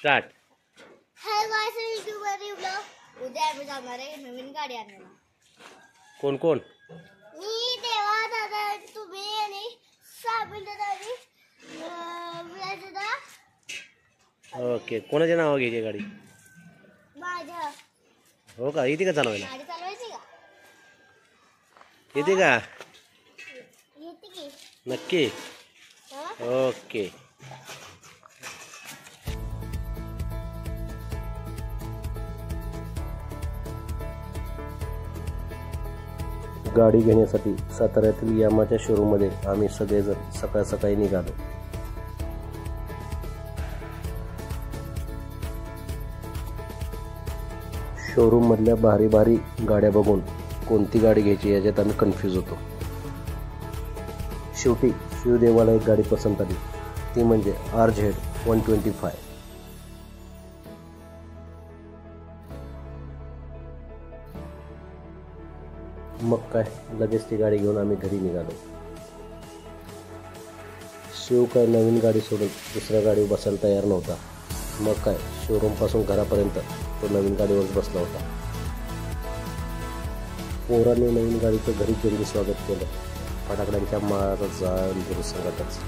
Start. Hi guys, YouTuber blog. उद्या आम्ही जाणार आहे नवीन गाडी आणायला. कोण कोण? मी, देवा दादा, तुम्ही आणि साबिल दादा आणि विलास दादा. ओके. कोणाच्या नावावर घ्यायची गाडी? माझ्या. हो का? येते का चालवायला? गाडी चालवायची का? येते का? येते की. नक्की? हा? ओके. गाडी घेण्यासाठी साताऱ्यातील यामाच्या शोरूममध्ये आम्ही सगळेजण सकाळ सकाळी निघालो. शोरूम मधल्या भारी भारी गाड्या बघून कोणती गाडी घ्यायची याच्यात आम्ही कन्फ्यूज होतो. शेवटी शिवदेवाला एक गाडी पसंत आली, ती म्हणजे RZ-125. मग काय, लगेच ती गाडी घेऊन आम्ही घरी निघालो. शिव काय नवीन गाडी सोडून दुसऱ्या गाडीवर बसायला तयार नव्हता. मग काय, शोरूमपासून घरापर्यंत तो नवीन गाडीवर बसला होता. पोरांनी नवीन गाडीचं घरी जंगी स्वागत केलं. फटाकड्यांच्या माराचा जाळ संघातच.